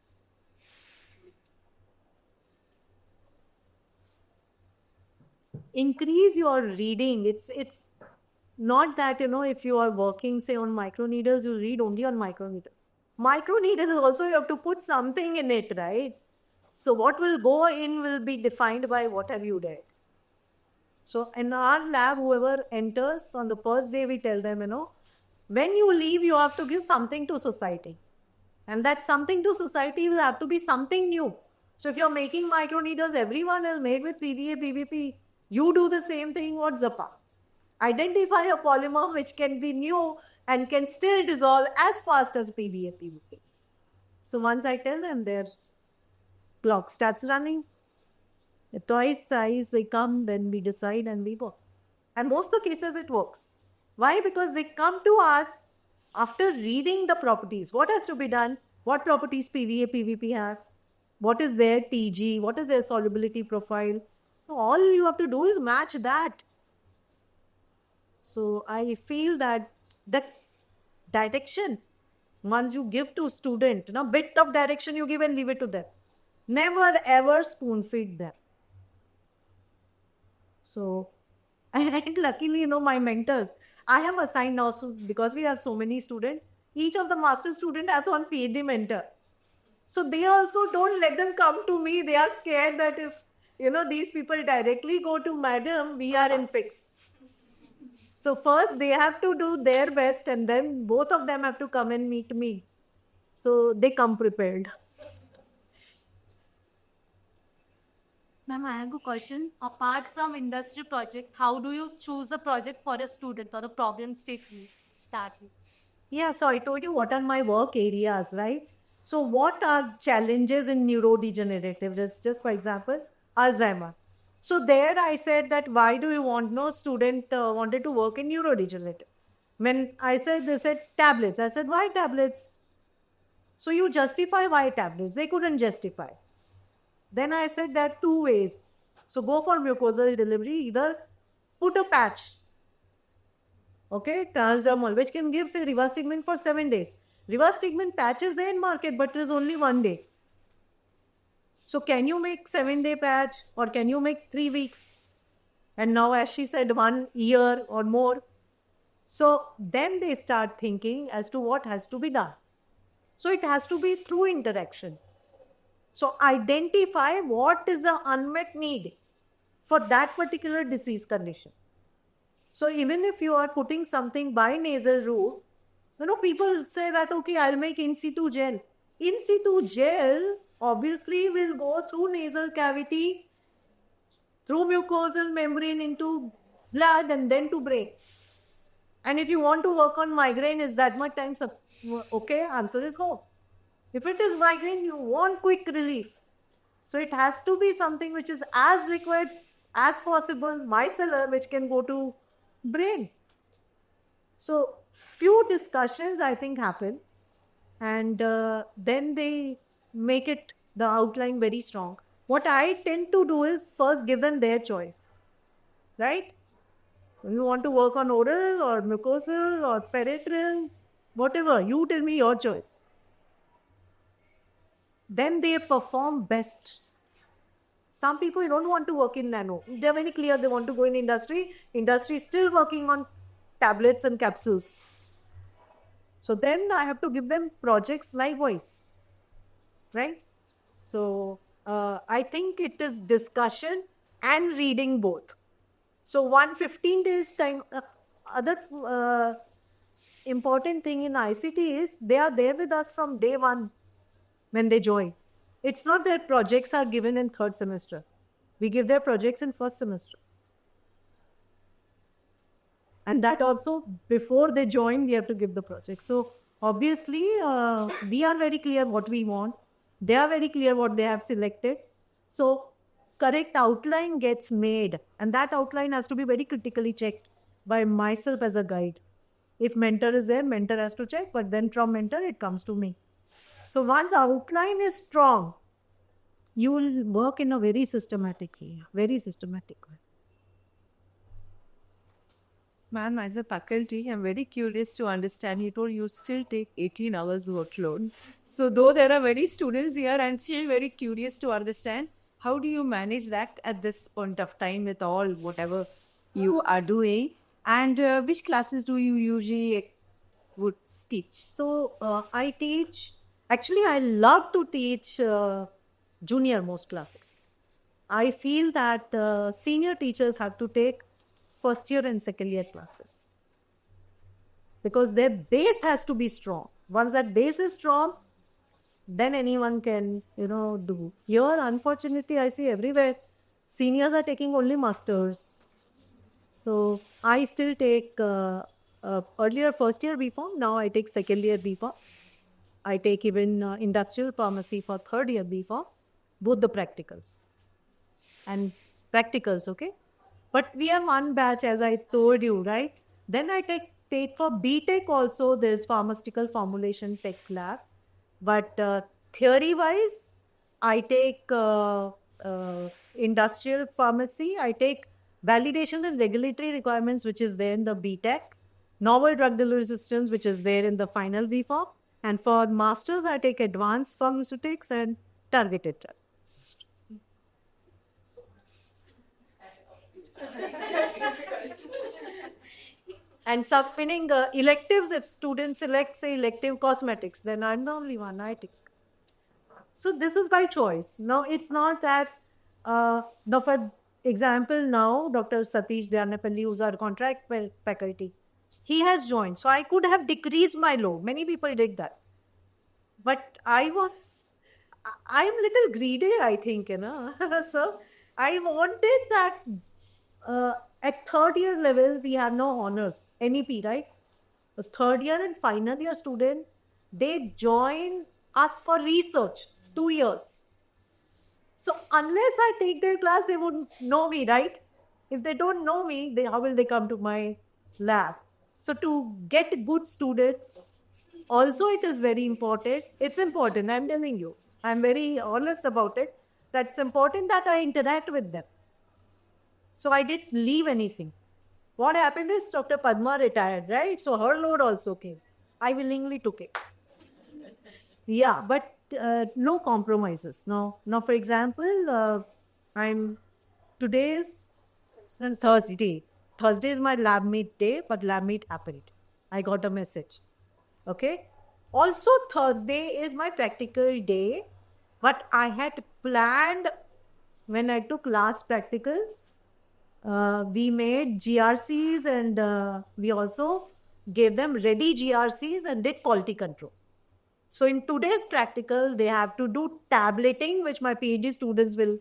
Increase your reading. It's not that, if you are working, say, on microneedles, you read only on microneedle. Microneedles also you have to put something in it, right? So what will go in will be defined by what have you read. So in our lab, whoever enters on the first day, we tell them, when you leave, you have to give something to society. And that something to society will have to be something new. So if you're making microneedles, everyone is made with PVA, PVP. You do the same thing, what's the part? Identify a polymer which can be new and can still dissolve as fast as PVA, PVP. So once I tell them, their clock starts running. Twice, thrice, they come, then we decide and we work. And most of the cases it works. Why? Because they come to us after reading the properties. What has to be done? What properties PVA, PVP have? What is their TG? What is their solubility profile? All you have to do is match that. So I feel that the direction, once you give to student, bit of direction you give and leave it to them. Never ever spoon feed them. So, and luckily, my mentors, I have assigned now, so because we have so many students, each of the master student has one PhD mentor. So they also don't let them come to me. They are scared that if, these people directly go to madam, we are in fix. So first they have to do their best and then both of them have to come and meet me. So they come prepared. Ma'am, I have a question. Apart from industry project, how do you choose a project for a student or a problem statement start with? Yeah, so I told you what are my work areas, right? So what are challenges in neurodegenerative? Just for example, Alzheimer. So there I said that why do you want, no student wanted to work in neurodegenerative. When I said, they said tablets. I said, why tablets? So you justify why tablets. They couldn't justify. Then I said there are two ways. So go for mucosal delivery, either put a patch, okay, transdermal, which can give, say, rivastigmine for 7 days. Rivastigmine patch is there in market, but it is only 1 day. So can you make 7-day patch or can you make 3 weeks? And now, as she said, 1 year or more. So then they start thinking as to what has to be done. So it has to be through interaction. So identify what is the unmet need for that particular disease condition. So even if you are putting something by nasal route, people say that, okay, I'll make in situ gel. In situ gel obviously will go through nasal cavity, through mucosal membrane into blood and then to brain. And if you want to work on migraine, is that much time? Okay, answer is no. If it is migraine, you want quick relief. So it has to be something which is as liquid as possible, micellar, which can go to brain. So few discussions, I think, happen. And then they make it, the outline, very strong. What I tend to do is first give them their choice. Right? You want to work on oral or mucosal or peritoneal, whatever, you tell me your choice. Then they perform best. Some people don't want to work in nano. They're very clear they want to go in industry. Industry is still working on tablets and capsules. So then I have to give them projects likewise. Right? So I think it is discussion and reading both. So 15 days time. Other important thing in ICT is they are there with us from day one when they join. It's not that projects are given in third semester. We give their projects in first semester. And that also, before they join, we have to give the project. So obviously, we are very clear what we want. They are very clear what they have selected. So correct outline gets made, and that outline has to be very critically checked by myself as a guide. If mentor is there, mentor has to check, but then from mentor, it comes to me. So once outline is strong, you will work in a very systematic way, very systematic way. Ma'am, as a faculty, I'm very curious to understand. You told you still take 18 hours workload. So, though there are many students here, I'm still very curious to understand how do you manage that at this point of time with all whatever you are doing, and which classes do you usually would teach? So I teach, actually, I love to teach junior most classes. I feel that senior teachers have to take first year and second year classes because their base has to be strong. Once that base is strong, then anyone can, do. Here, unfortunately, I see everywhere seniors are taking only masters. So I still take earlier first year BPharm, now I take second year BPharm. I take even industrial pharmacy for third year BPharm, both the practicals. And practicals, okay? But we have one batch, as I told you, right? Then I take for BTech also, there's pharmaceutical formulation tech lab. But theory-wise, I take industrial pharmacy. I take validation and regulatory requirements, which is there in the BTech. Novel drug delivery systems, which is there in the final BPharm. And for masters, I take advanced pharmaceutics and targeted drug systems. And submitting electives, if students select, say, elective cosmetics, then I'm the only one I take. So this is by choice. Now, it's not that, now for example, now Dr. Satish Dhyanapalli, who's our contract faculty, he has joined. So I could have decreased my load. Many people did that. But I'm little greedy, I think, So I wanted that at third year level, we have no honors, NEP, right? The third year and final year student, they join us for research, 2 years. So unless I take their class, they wouldn't know me, right? If they don't know me, how will they come to my lab? So to get good students, also it is very important. It's important, I'm telling you. I'm very honest about it. That's important that I interact with them. So I didn't leave anything. What happened is Dr. Padma retired, right? So her load also came. I willingly took it. Yeah, but no compromises. No. Now, for example, today is Thursday. Thursday is my lab meet day, but lab meet happened. I got a message. Okay. Also, Thursday is my practical day, but I had planned when I took last practical. We made GRCs and we also gave them ready GRCs and did quality control. So in today's practical, they have to do tableting, which my PhD students will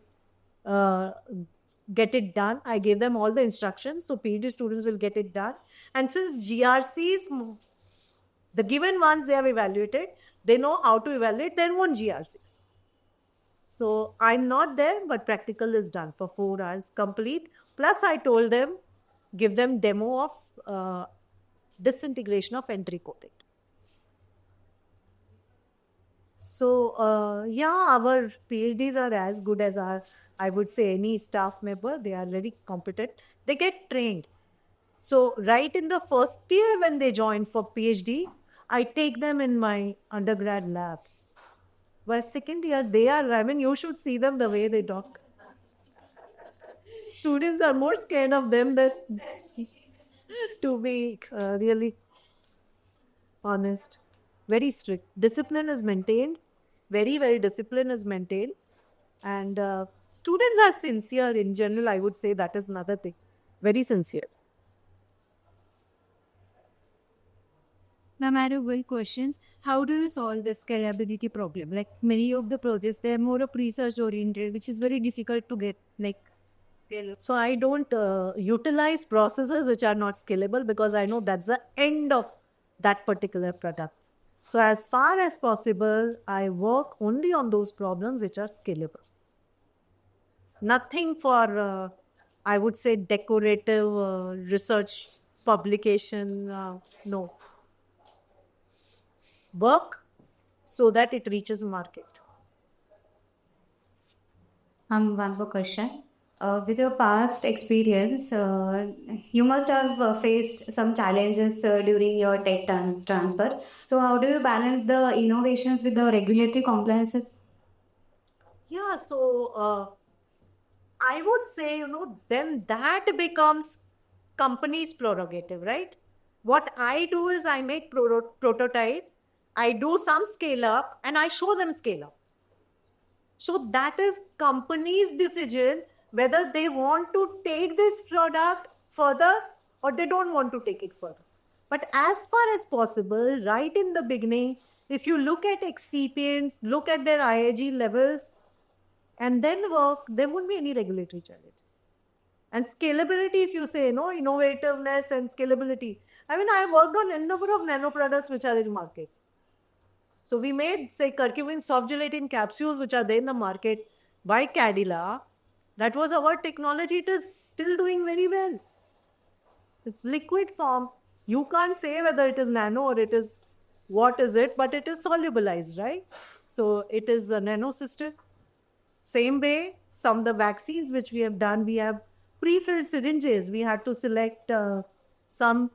get it done. I gave them all the instructions, so PhD students will get it done. And since GRCs, the given ones they have evaluated, they know how to evaluate their own GRCs. So I'm not there, but practical is done for 4 hours complete. Plus I told them, give them demo of disintegration of entry coating. So yeah, our PhDs are as good as I would say, any staff member. They are very competent. They get trained. So right in the first year when they join for PhD, I take them in my undergrad labs. By second year, you should see them the way they talk. Students are more scared of them than to be really honest. Very strict. Discipline is maintained. Very, very discipline is maintained. And students are sincere in general. I would say that is another thing. Very sincere. Ma'am, I have one questions. How do you solve the scalability problem? Like many of the projects, they are more of research oriented, which is very difficult to get like So I don't utilize processes which are not scalable because I know that's the end of that particular product. So as far as possible, I work only on those problems which are scalable. Nothing for, I would say, decorative research publication. No. Work so that it reaches market. One more question. With your past experience, you must have faced some challenges during your tech transfer. So, how do you balance the innovations with the regulatory compliances? Yeah, so I would say, then that becomes company's prerogative, right? What I do is I make prototype, I do some scale up, and I show them scale up. So that is company's decision whether they want to take this product further or they don't want to take it further. But as far as possible, right in the beginning, if you look at excipients, look at their IAG levels, and then work, there won't be any regulatory challenges. And scalability, if you say, innovativeness and scalability. I mean, I have worked on a number of nano products which are in market. So we made, say, curcumin soft gelatin capsules which are there in the market by Cadila. That was our technology. It is still doing very well. It's liquid form. You can't say whether it is nano or it is what is it, but it is solubilized, right? So it is a nano system. Same way, some of the vaccines which we have done, we have pre-filled syringes. We had to select some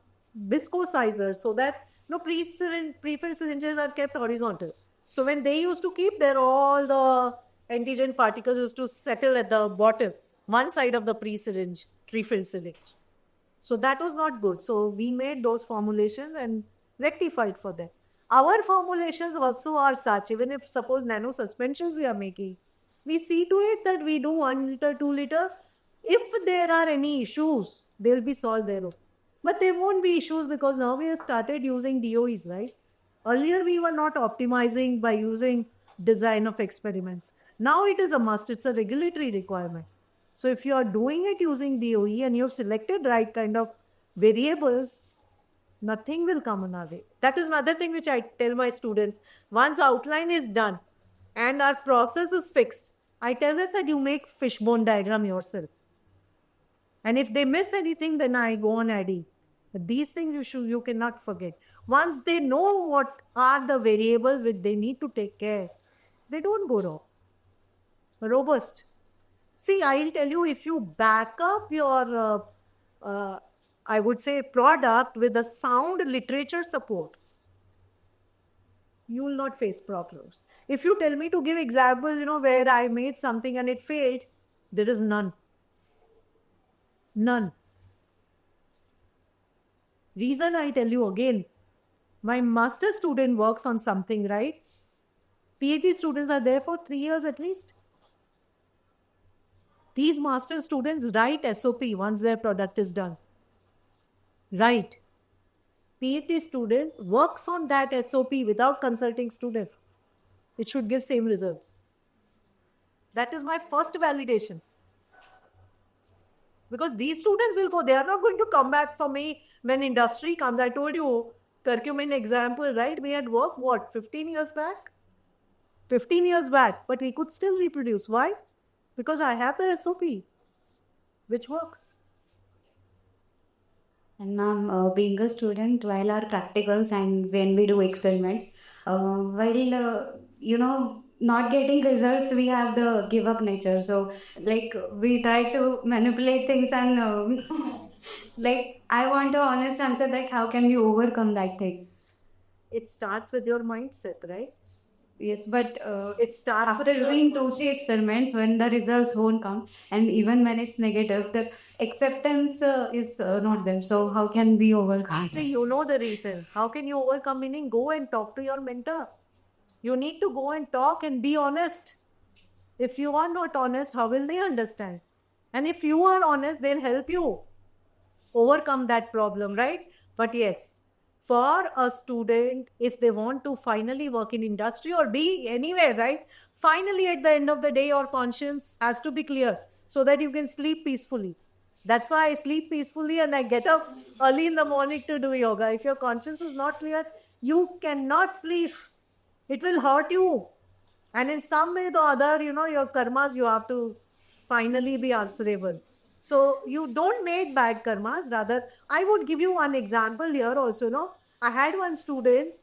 viscosizers so that pre-filled syringes are kept horizontal. So when they used to keep there, all the antigen particles used to settle at the bottom, one side of the pre-filled syringe. So that was not good. So we made those formulations and rectified for them. Our formulations also are such, even if suppose nano suspensions we are making, we see to it that we do 1 liter, 2 liter. If there are any issues, they'll be solved there. But there won't be issues because now we have started using DOEs, right? Earlier we were not optimizing by using design of experiments. Now it is a must. It's a regulatory requirement. So if you are doing it using DOE and you've selected right kind of variables, nothing will come on our way. That is another thing which I tell my students. Once outline is done and our process is fixed, I tell them that you make fishbone diagram yourself. And if they miss anything, then I go on adding. But these things you cannot forget. Once they know what are the variables which they need to take care, they don't go wrong. Robust. See, I'll tell you, if you back up your, I would say, product with a sound literature support, you will not face problems. If you tell me to give example, where I made something and it failed, there is none. None. Reason I tell you again, my master student works on something, right? PhD students are there for 3 years at least. These master students write SOP once their product is done. Right. PhD student works on that SOP without consulting student. It should give same results. That is my first validation. Because these students will go, they are not going to come back for me when industry comes. I told you, curcumin example, right? We had worked, 15 years back? 15 years back, but we could still reproduce. Why? Because I have the SOP, which works. And ma'am, being a student, while our practicals and when we do experiments, not getting results, we have the give up nature. So, we try to manipulate things and, I want an honest answer, how can we overcome that thing? It starts with your mindset, right? Yes, but it starts after doing 2-3 experiments when the results won't come, and even when it's negative, the acceptance is not there. So how can we overcome? See, you know the reason. How can you overcome? Meaning, go and talk to your mentor. You need to go and talk and be honest. If you are not honest, how will they understand? And if you are honest, they'll help you overcome that problem, right? But yes, for a student, if they want to finally work in industry or be anywhere, right? Finally, at the end of the day, your conscience has to be clear. so that you can sleep peacefully. That's why I sleep peacefully and I get up early in the morning to do yoga. If your conscience is not clear, you cannot sleep. It will hurt you. And in some way or the other, your karmas, you have to finally be answerable. So you don't make bad karmas. Rather, I would give you one example here also. I had one student,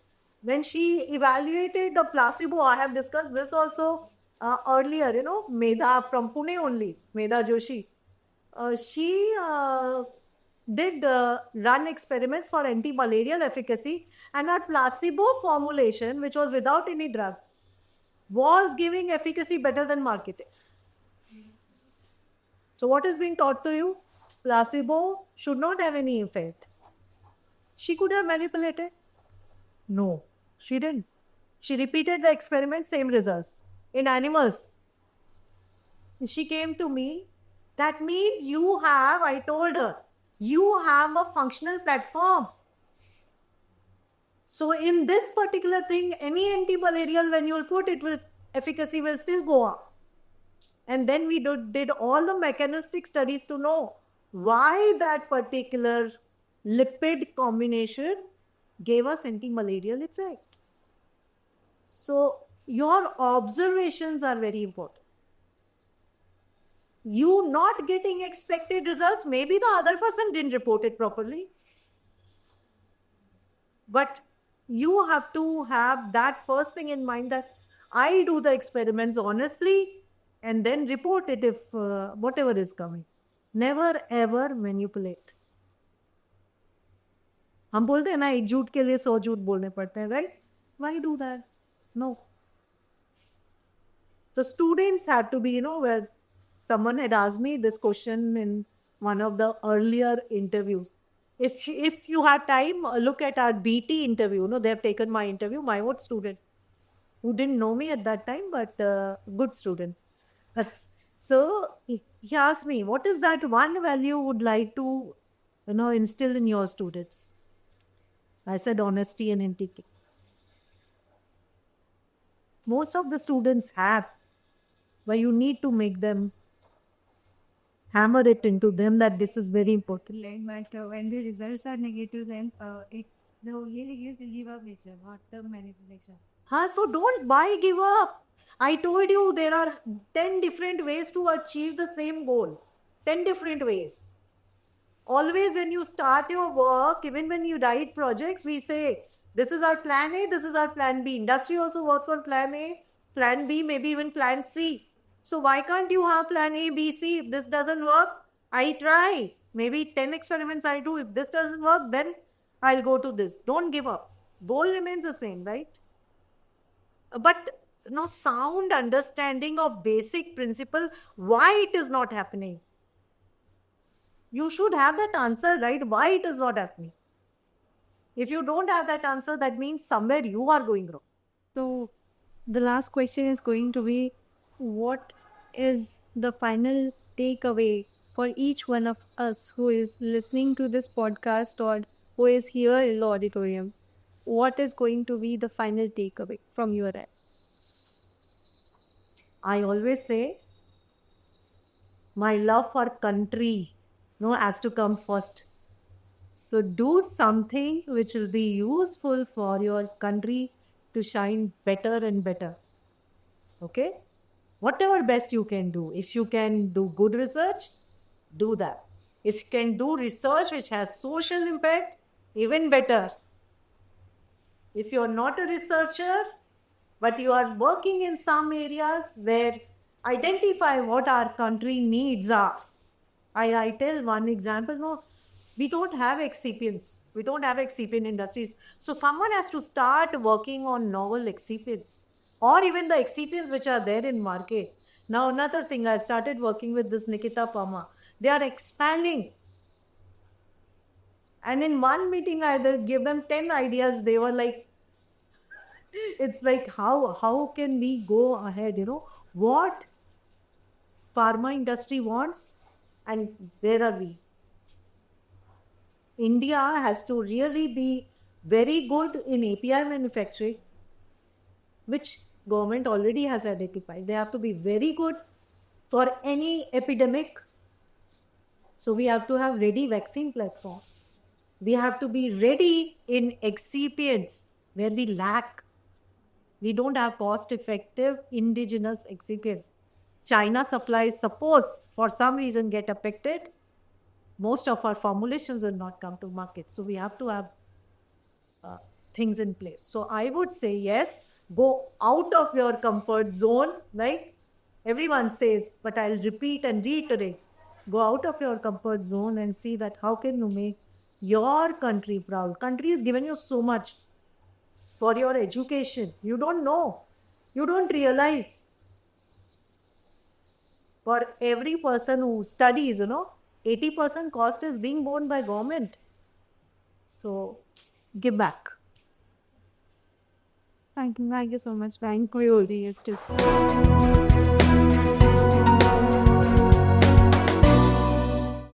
when she evaluated the placebo, I have discussed this also earlier, Medha from Pune only, Medha Joshi. She did run experiments for anti-malarial efficacy, and her placebo formulation, which was without any drug, was giving efficacy better than marketing. So what is being taught to you? Placebo should not have any effect. She could have manipulated. No, she didn't. She repeated the experiment, same results in animals. She came to me. That means I told her, you have a functional platform. So in this particular thing, any antimalarial, when you will put it, efficacy will still go up. And then we did all the mechanistic studies to know why that particular lipid combination gave us anti-malarial effect. So your observations are very important. You not getting expected results, maybe the other person didn't report it properly. But you have to have that first thing in mind, that I do the experiments honestly and then report it if whatever is coming. Never ever manipulate. हम बोलते हैं ना, एक झूठ के लिए 100 झूठ बोलने पड़ते हैं, right? Why do that? No. So students have to be, where someone had asked me this question in one of the earlier interviews. If you have time, look at our BT interview. They have taken my interview, my old student, who didn't know me at that time, but good student. So he asked me, what is that one value you would like to, instill in your students? I said, honesty and integrity. Most of the students have, but you need to make them, hammer it into them that this is very important. But when the results are negative, then the only thing is to give up, not the manipulation. So don't give up. I told you there are 10 different ways to achieve the same goal. 10 different ways. Always when you start your work, even when you write projects, we say, this is our plan A, this is our plan B. Industry also works on plan A, plan B, maybe even plan C. So why can't you have plan A, B, C? If this doesn't work, I try. Maybe 10 experiments I do. If this doesn't work, then I'll go to this. Don't give up. Goal remains the same, right? But sound understanding of basic principle, why it is not happening. You should have that answer, right? Why it is not happening. If you don't have that answer, that means somewhere you are going wrong. So the last question is going to be, what is the final takeaway for each one of us who is listening to this podcast or who is here in the auditorium? What is going to be the final takeaway from your end? I always say, my love for country has to come first. So do something which will be useful for your country to shine better and better. Okay? Whatever best you can do. If you can do good research, do that. If you can do research which has social impact, even better. If you are not a researcher, but you are working in some areas where identify what our country needs are. I tell one example, we don't have excipients. We don't have excipient industries. So someone has to start working on novel excipients or even the excipients which are there in market. Now another thing, I started working with this Nikita Pama. They are expanding. And in one meeting, I gave them 10 ideas. They were like, it's like, how can we go ahead? What pharma industry wants, and where are we? India has to really be very good in API manufacturing, which government already has identified. They have to be very good for any epidemic. So we have to have ready vaccine platform. We have to be ready in excipients where we lack. We don't have cost-effective indigenous excipient. China supplies, suppose for some reason get affected, most of our formulations will not come to market. So we have to have things in place. So I would say yes, go out of your comfort zone, right? Everyone says, but I'll repeat and reiterate, go out of your comfort zone and see that how can you make your country proud. Country has given you so much for your education. You don't know. You don't realize. For every person who studies, 80% cost is being borne by government. So give back. Thank you so much, Brian, for your audience too.